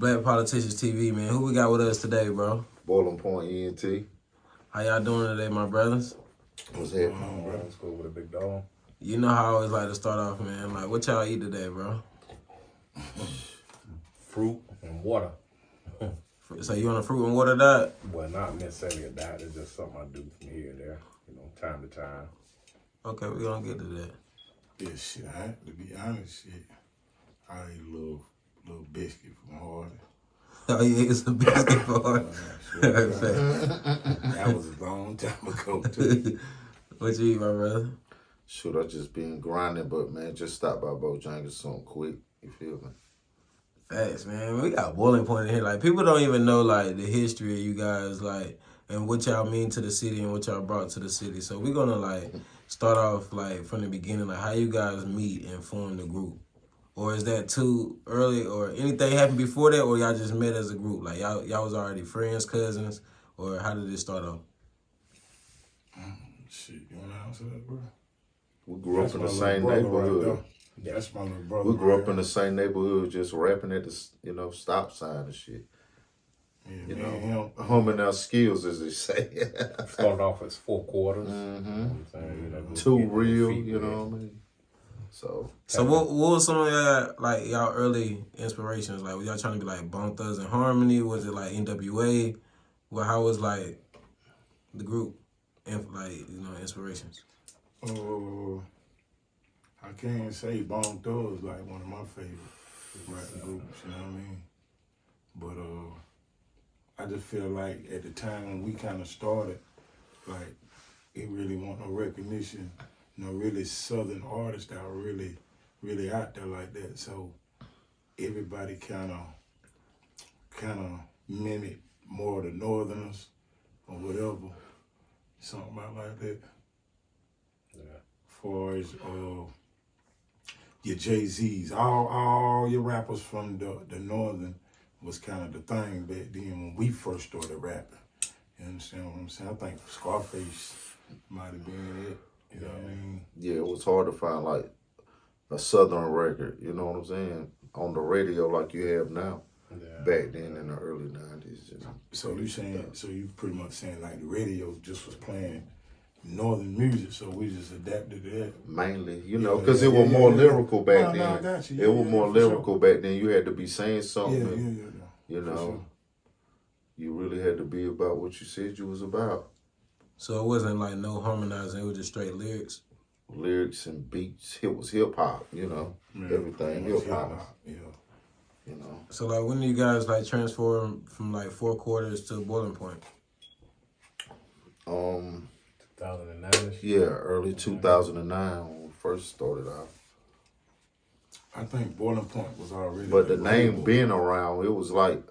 Black Politicianz TV, man. Who we got with us today, bro? Boiling Point ENT. How y'all doing today, my brothers? What's happening, bro? It's cool with a big dog. You know how I always like to start off, man. Like, what y'all eat today, bro? Fruit and water. So you on a fruit and water diet? Well, not necessarily a diet. It's just something I do from here and there, you know, time to time. Okay, we gonna get to that. Yeah, shit, to be honest, shit, I ate a little biscuit from Hardy. Oh, yeah, it's a biscuit for her. That was a long time ago, too. What you eat, my brother? Shoot, I just been grinding, but man, just stop by Bojangles something quick. You feel me? Facts, man. We got Boiling Point in here. Like, people don't even know, like, the history of you guys, like, and what y'all mean to the city and what y'all brought to the city. So we're gonna, like, start off, like, from the beginning, like, how you guys meet and form the group. Or is that too early, or anything happened before that, or y'all just met as a group? Like, y'all was already friends, cousins, or how did it start off? Shit, you want to answer that, bro? We grew up in the same neighborhood. Right, that's my little brother. We grew up in the same neighborhood, just rapping at the, stop sign and shit. Yeah, Humming our skills, as they say. Started off as 4 quarters. Mm-hmm. You know what I'm saying? You know, Too getting real, feet, you know what I mean? So what was some of y'all early inspirations? Like, were y'all trying to be like Bone Thugs and Harmony? Was it like NWA? Well, how was like the group and like inspirations? I can't say Bone Thugs like one of my favorite rap groups, you know what I mean? But I just feel like at the time when we kind of started, like it really wasn't no recognition, no really Southern artists that were really out there like that. So everybody kind of mimicked more of the Northerners or whatever, something about like that. Yeah. For as your Jay-Z's, all your rappers from the Northern was kind of the thing back then when we first started rapping. You understand what I'm saying? I think Scarface might have been it. You know what I mean? yeah, it was hard to find like a Southern record, you know what I'm saying, on the radio like you have now. Yeah. Back then in the early 90s. So you pretty much saying like the radio just was playing Northern music, so we just adapted to that. Mainly, because it was more lyrical back then. No, I got you. It was more lyrical back then. You had to be saying something. Yeah. You really had to be about what you said you was about. So it wasn't like no harmonizing; it was just straight lyrics. Lyrics and beats. It was hip hop. Everything hip hop. Yeah. So like, when do you guys like transform from like 4 quarters to Boiling Point? 2009. Yeah, early 2009 when we first started out. I think Boiling Point was already. But the name being around, it was like,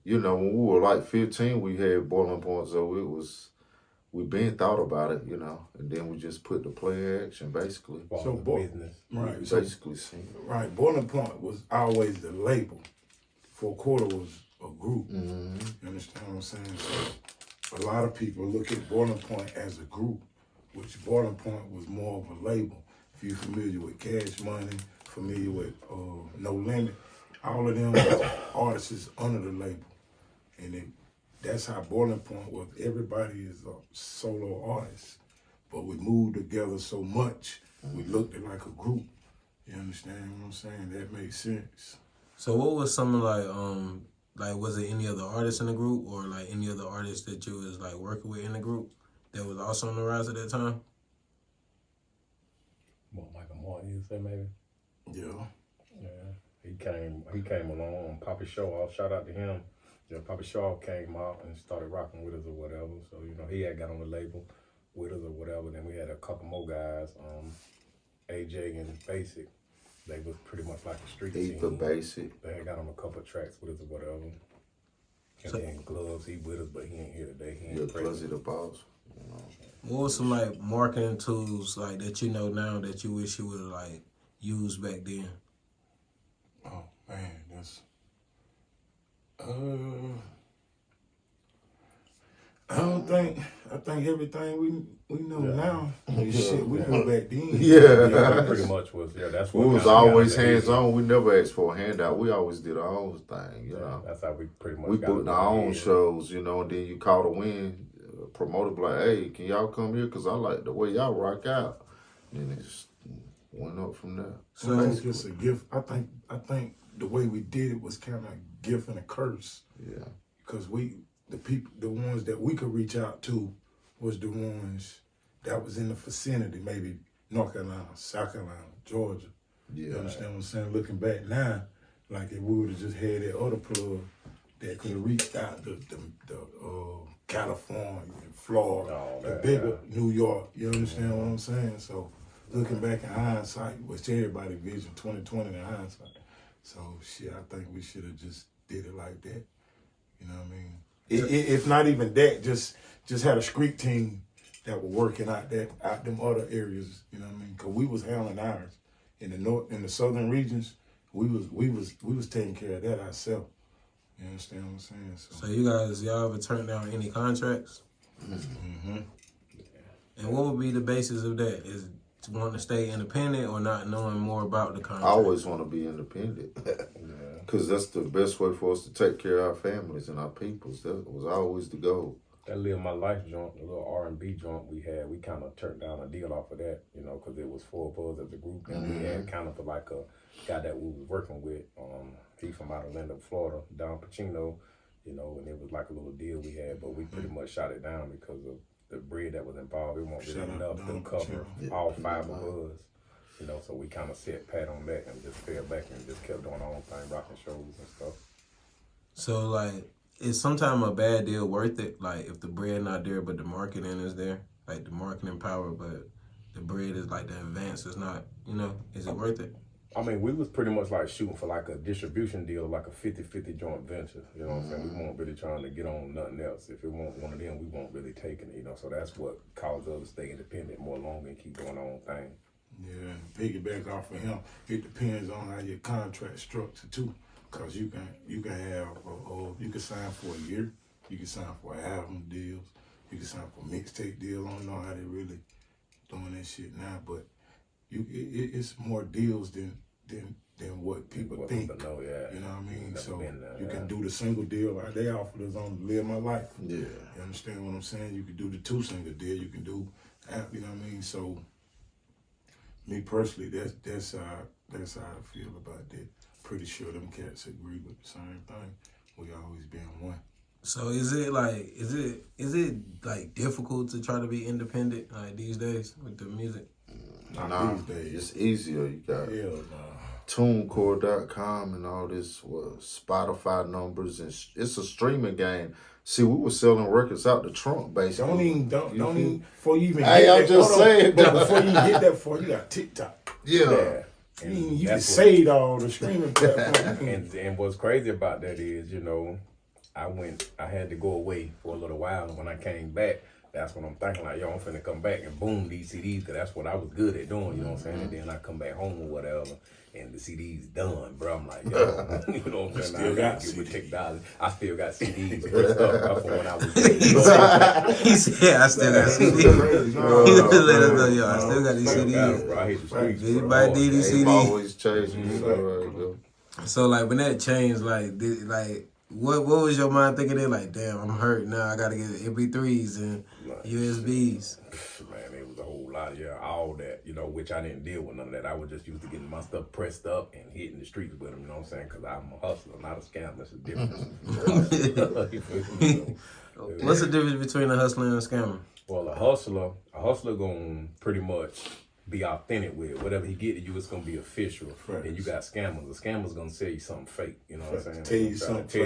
when we were like 15, we had Boiling Point, so we been thought about it, and then we just put the play action, basically. So business. Right. Basically, right. Boiling Point was always the label. 4 quarter was a group. Mm-hmm. You understand what I'm saying? So a lot of people look at Boiling Point as a group, which Boiling Point was more of a label. If you're familiar with Cash Money, familiar with No Limit, all of them artists is under the label. And that's how Boiling Point was. Everybody is a solo artist. But we moved together so much, we looked at like a group. You understand what I'm saying? That makes sense. So what was some of like was it any other artists in the group, or like any other artists that you was like working with in the group that was also on the rise at that time? What, Michael Martin, you say maybe? Yeah. Yeah. He came along. Poppy Shaw, shout out to him. Yeah, Poppy Shaw came out and started rocking with us or whatever. So, he had got on the label with us or whatever. Then we had a couple more guys, AJ and Basic. They was pretty much like a street scene. Basic. They had got on a couple of tracks with us or whatever. And then Gloves, he with us, but he ain't here today. He ain't Gluzzy the boss. What was some like marketing tools like that you know now that you wish you would have like used back then? Oh man, that's I think everything we know now, shit, we know back then. Yeah. Pretty much was, that's We what was always hands on. We never asked for a handout. We always did our own thing, you know. That's how we pretty much We got booked it our own in. shows, you know, and then you caught a win. Promoter be like, hey, can y'all come here? Because I like the way y'all rock out. And it just went up from there. So I think it's a gift. I think the way we did it was kind of a gift and a curse. Yeah. Because the ones that we could reach out to was the ones that was in the vicinity, maybe North Carolina, South Carolina, Georgia. Yeah. You understand what I'm saying? Looking back now, like if we would have just had that other plug that could have reached out to California, Florida, the bigger New York. You understand what I'm saying? So looking back in hindsight, which everybody vision 2020 in hindsight. So shit, I think we should have just did it like that. You know what I mean? If not even that, just had a street team that were working out them other areas. You know what I mean? Cause we was handling ours in the southern regions. We was taking care of that ourselves. You understand what I'm saying? So y'all ever turned down any contracts? Mm-hmm. And what would be the basis of that? Is to want to stay independent or not knowing more about the contract? I always want to be independent. Because that's the best way for us to take care of our families and our peoples. That was always the goal. That Live My Life joint, the little R&B joint we had, we kind of turned down a deal off of that, you know, because it was 4 of us as a group. And we had kind of like a guy that we was working with. He from out of Orlando, Florida, Don Pacino, you know, and it was like a little deal we had, but we pretty much shot it down because of the bread that was involved. It wasn't really enough to cover all 5 of us. You know, so we kind of set pat on that and just fell back and just kept doing our own thing, rocking shows and stuff. So, like, is sometimes a bad deal worth it? Like, if the bread not there, but the marketing is there? Like, the marketing power, but the bread is like the advance is not, you know, is it worth it? I mean, we was pretty much like shooting for like a distribution deal, like a 50-50 joint venture. You know what I'm saying? We weren't really trying to get on nothing else. If it weren't one of them, we weren't really taking it, you know? So that's what caused us to stay independent more longer and keep doing our own thing. Yeah, piggyback off of him. It depends on how your contract structured too, cause you can have you can sign for a year, you can sign for album deals, you can sign for mixtape deals. I don't know how they really doing that shit now, but it's more deals than what people think. People know, You know what I mean? So there, you can do the single deal like they offered us on Live My Life. Yeah. You understand what I'm saying? You can do the 2 single deal. You can do, you know what I mean? So. Me personally, that's how I feel about that. Pretty sure them cats agree with the same thing. We always been one. So is it like difficult to try to be independent like these days with the music? Not these days. It's easier. You got TuneCore.com and all this Spotify numbers, and it's a streaming game. See, we were selling records out the trunk, basically. Don't even before you even. Hey, I'm just saying. But before you get that far, you got TikTok. Yeah. You can save all the streaming platforms. And what's crazy about that is, you know, I had to go away for a little while, and when I came back, that's when I'm thinking like, yo, I'm finna come back and boom these CDs, because that's what I was good at doing, you know what I'm saying? And then I come back home or whatever, and the CD's done, bro. I'm like, yo, you know what I'm saying? I got to take dollars. I still got CDs pressed up from when I was there. He said, I still got CDs. He let us know, yo, I still got these CDs. Bro, I hate the streets. Anybody need these They CDs? always changing. So, like, when that changed, what was your mind thinking then? Like, damn, I'm hurt now. I gotta get MP3s and USBs. Man, it was a whole lot of all that, you know, which I didn't deal with none of that. I was just used to getting my stuff pressed up and hitting the streets with them, you know what I'm saying? Because I'm a hustler, not a scammer. That's the difference. What's the difference between a hustler and a scammer? Well, a hustler gonna pretty much be authentic with it. Whatever he get to you, it's gonna be official. Right. And you got scammers. The scammer's gonna sell you something fake. You know what I'm saying? Tell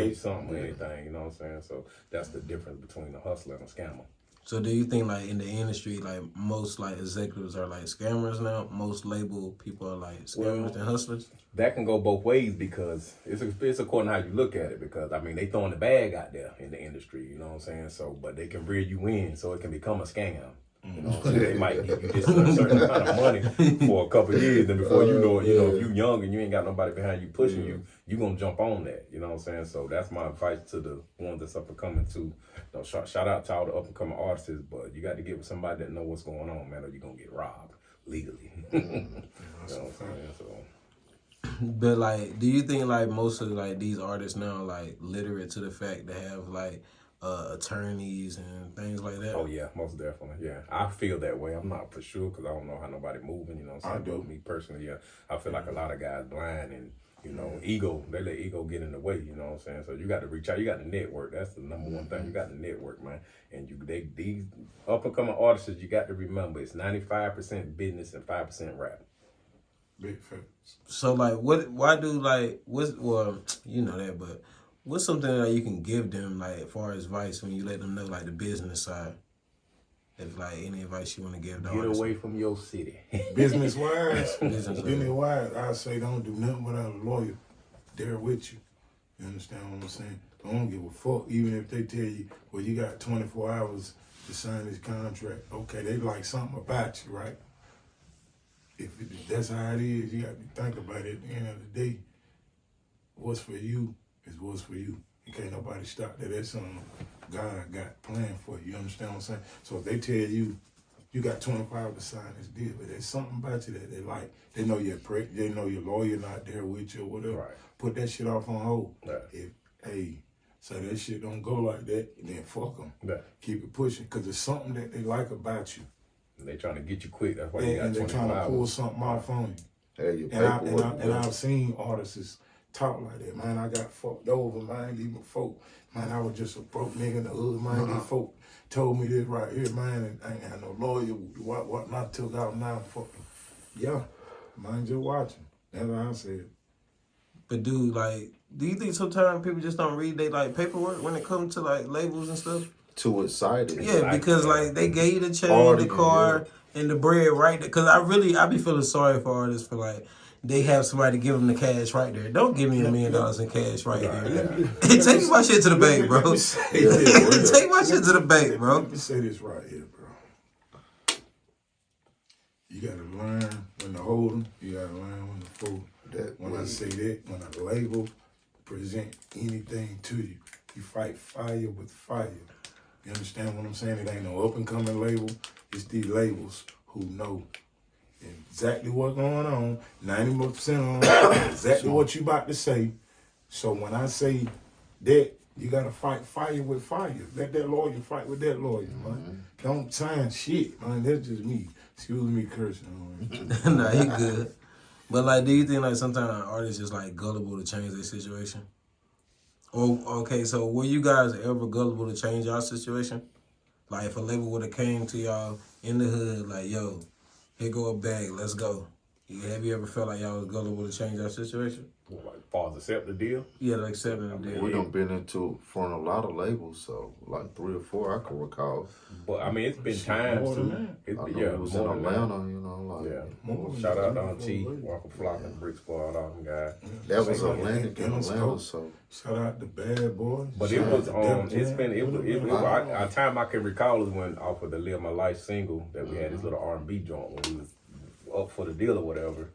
you something or anything. You know what I'm saying? So that's the difference between a hustler and a scammer. So do you think like in the industry, like most like executives are like scammers now? Most label people are like scammers and hustlers? That can go both ways because it's according to how you look at it. Because I mean, they throwing the bag out there in the industry. You know what I'm saying? So, but they can reel you in, so it can become a scam. You know what I'm saying? They might give you this certain kind of money for a couple of years, then before you know it, you know, if you young and you ain't got nobody behind you pushing you gonna jump on that. You know what I'm saying? So that's my advice to the ones that's up and coming too. You know, shout out to all the up and coming artists, but you got to get with somebody that know what's going on, man, or you're gonna get robbed legally. You know what I'm saying? So. But like, do you think like most of like these artists now like literate to the fact to have like attorneys and things like that? Oh yeah, most definitely. Yeah, I feel that way. I'm not for sure because I don't know how nobody moving. You know what I'm saying? But me personally, yeah, I feel like a lot of guys blind and you know ego. They let ego get in the way. You know what I'm saying? So you got to reach out. You got to network. That's the number one thing. You got to network, man. And these up and coming artists, you got to remember it's 95% business and 5% rap. Big facts. So like, why do like well, you know that, but what's something that you can give them like as far as advice when you let them know like the business side? If like any advice you want to give them. Get away from your city. Business wise, Business I say don't do nothing without a lawyer there with you. You understand what I'm saying? Don't give a fuck, even if they tell you, well, you got 24 hours to sign this contract. Okay, they like something about you, right? If that's how it is, you got to think about it. At the end of the day, what's for you is what's for you. You can't nobody stop that. That's something God got planned for you. You understand what I'm saying? So if they tell you, you got 24 hours to sign this deal, but there's something about you that they like. They know they know your lawyer not there with you or whatever. Right. Put that shit off on hold. Right. So that shit don't go like that, then fuck them. Right. Keep it pushing, because there's something that they like about you. They trying to get you quick. That's why you got 24 hours. And they trying to pull something off on you. And I've seen artists talk like that. Man, I got fucked over. Man, even folk. Man, I was just a broke nigga in the hood. Man, these folk told me this right here. Man, and I ain't had no lawyer. What not took out now. Fucking yeah. Man, just watching. That's what I said. But dude, like, do you think sometimes people just don't read they like paperwork when it comes to like labels and stuff? Too excited. Yeah, because like they gave you the chain, the car, and the bread right there. Because I be feeling sorry for artists for like they have somebody give them the cash right there. Don't give me $1 million in cash right here. Take my shit to the bank, bro. Take my shit to the bank, bro. Let me say this right here, bro. You gotta learn when to hold them. You gotta learn when to fold. When I say that, when a label present anything to you, you fight fire with fire. You understand what I'm saying? It ain't no up-and-coming label. It's these labels who know exactly what's going on, 90% on exactly what you about to say. So when I say that, you got to fight fire with fire. Let that lawyer fight with that lawyer, man. Don't sign shit, man. That's just me. Excuse me cursing. Nah, he good. But like, do you think like sometimes artists just like gullible to change their situation? Or okay, so were you guys ever gullible to change y'all situation? Like if a label would have came to y'all in the hood, like, yo, here go a bag, let's go. Have you ever felt like y'all was gullible to change our situation? Well, like, far as accept the deal? Yeah, like accepting the deal. We done been into front of a lot of labels, so like 3 or 4 I can recall. But I mean, it's been times too. It was in Atlanta, you know, like shout out to Auntie, Walker Flock and Brick Squad, all them guys. That was Atlantic in Atlanta, so shout out to Bad Boys. But it was our time I can recall is when off of the Live My Life single that we had this little R&B joint when we was up for the deal or whatever.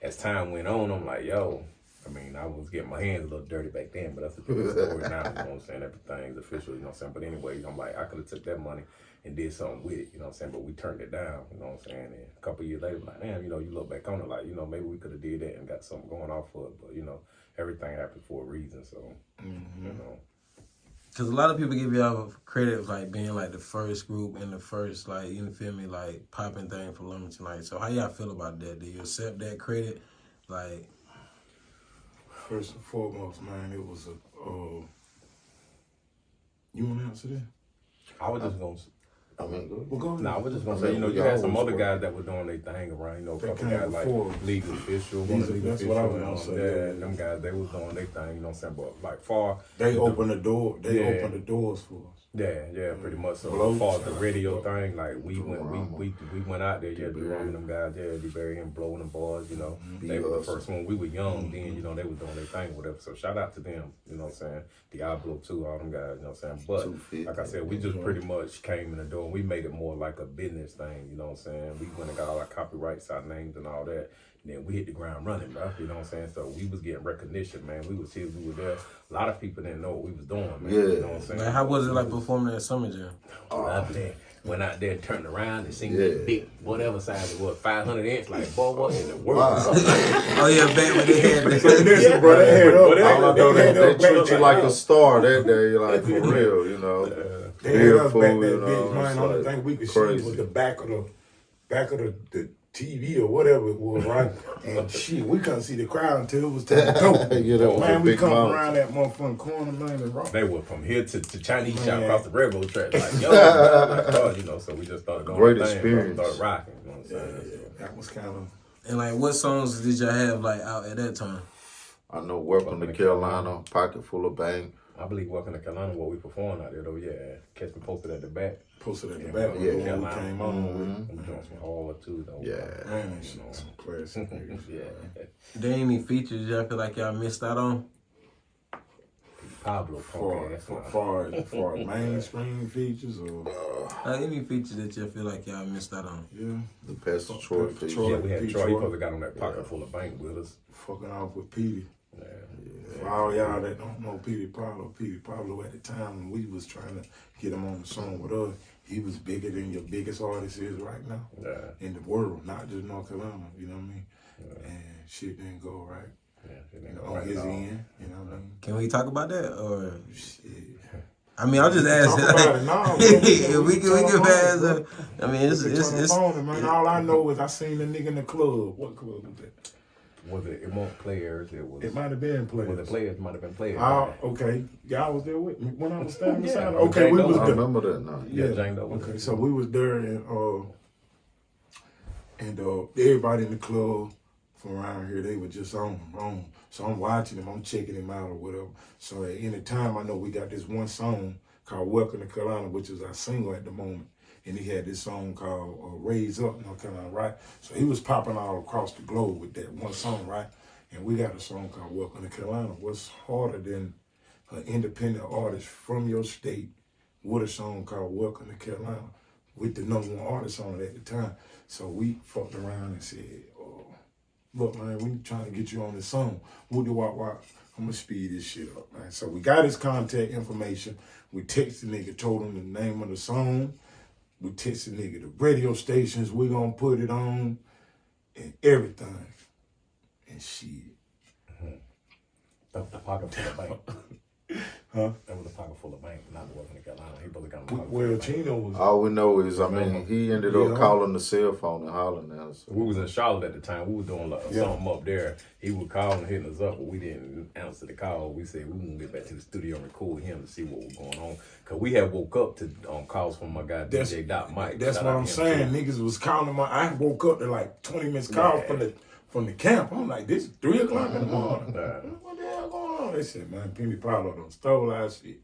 As time went on, I'm like, yo. I mean, I was getting my hands a little dirty back then, but that's a different story now. You know what I'm saying? Everything's official, you know what I'm saying? But anyways, I'm like, I could have took that money and did something with it, you know what I'm saying? But we turned it down, you know what I'm saying? And a couple of years later, I'm like, damn, you know, you look back on it like, you know, maybe we could have did that and got something going off for it. But, you know, everything happened for a reason, so, you know. Because a lot of people give y'all credit of like being like the first group and the first, like, you feel me, like popping thing for London Tonight. So how y'all feel about that? Do you accept that credit? Like, first and foremost, man, it was a. You want to answer that? I was just gonna. I mean, I was just gonna say, you know, you had some other guys that were doing their thing around, you know, a couple guys like Legal Official, that's what I was gonna say. Them guys, they was doing their thing, you know what I'm saying? But like far, they opened the door. They opened the doors for us. Yeah, pretty much. So as far as the radio thing, like we went out there, DeRay them guys, DeBerry and blowing them boys, you know. They were the first one. We were young then, you know, they were doing their thing, whatever. So shout out to them, you know what I'm saying? Diablo too, all them guys, you know what I'm saying? But like I said, we just pretty much came in the door we made it more like a business thing, you know what I'm saying? We went and got all our copyrights, our names and all that. And then we hit the ground running, bro. You know what I'm saying? So we was getting recognition, man. We was here, we were there. A lot of people didn't know what we was doing, man. Yeah. You know what I'm saying? Like, how was it like performing at Summer Jam? Lovely. Went out there, turned around, and seen that big, whatever size it was, 500 inch, like, boy, what in the world? Oh yeah, back when they had the Listen, bro, they had All I up. know They they had treat you like a star that day, like for real, you know. They had us Food, back you that know, bitch, man. it's Only like thing we could crazy. see was the back of the TV or whatever it was, right? And shit, we couldn't see the crowd until it was time to go. You know, Man, we big come mouth. around that motherfucking corner, man, and rock. They were from here to Chinese shop Man. across the railroad track, like, yo, man, you know, so we just started doing Great our thing, experience. started rocking, you know what I'm saying? That was kind of. And like, what songs did y'all have like out at that time? I know Welcome to Carolina, Pocket Full of Bang. I believe Welcome to Carolina, what we performed out there, though, yeah. Catch Me Posted at the back. Posted at the Yeah, back when yeah. we came on. I'm doing some hall or two, though. Yeah. Man, that shit was some classic niggas. Yeah. There ain't any features y'all feel like y'all missed out on? Pablo, punk ass. For mainstream features or Any feature that y'all feel like y'all missed out on? yeah, The Pastor Troy feature. Troy. Yeah, we had Pete Troy. He Troy. supposed to got on that pocket full of bank with us. fucking off with Petey. Yeah. For all y'all that don't know Petey Pablo at the time when we was trying to get him on the song with us, he was bigger than your biggest artist is right now Yeah. in the world, not just North Carolina. You know what I mean? And shit didn't go right. Yeah. It ain't On right his at all. end, you know what I mean? Can we talk about that or? Shit. I mean, I'm just asking. Talk about it now. If we can turn pass. on, I mean, it's Turn the phone, man. All I know is I seen the nigga in the club. What club was that? Was it weren't players, it was. It might have been players. Was it players? Might have been players. Okay, y'all was there with me when I was standing Yeah. beside. Yeah. Okay, we I was I there. remember that now. Yeah, Jane Doe was Okay, there. so we was there and everybody in the club from around here, they were just on. So I'm watching him, I'm checking him out or whatever. So at any time, I know we got this one song called Welcome to Carolina, which is our single at the moment. And he had this song called Raise Up, North Carolina, right? So he was popping all across the globe with that one song, right? And we got a song called Welcome to Carolina. What's harder than an independent artist from your state with a song called Welcome to Carolina with the #1 artist on it at the time? So we fucked around and said, look, man, we trying to get you on this song. Woody Wop Wop, I'm gonna speed this shit up, man. So we got his contact information. We texted the nigga, told him the name of the song. We texted the nigga the radio stations we gonna put it on and everything. And shit. The pocket full of bank. Huh? That was a pocket full of bank, not Welcome to Carolina. He probably got a pocket full Well, of bank. Chino was. All we know is, I mean, he ended up Yeah. calling the cell phone and hollering at us. We was in Charlotte at the time. We was doing like Yeah. something up there. He would call and hitting us up, but we didn't answer the call. We said we gonna get back to the studio and record him to see what was going on. Cause we had woke up to calls from my guy That's- DJ Dot Mike. That's Shout what out I'm to him, saying. too. Niggas was calling my. I woke up to like 20 minutes call from the camp. I'm like, this is 3 o'clock in the morning. Yeah. What the hell going on? They said, man, Penny Pablo done stole our shit.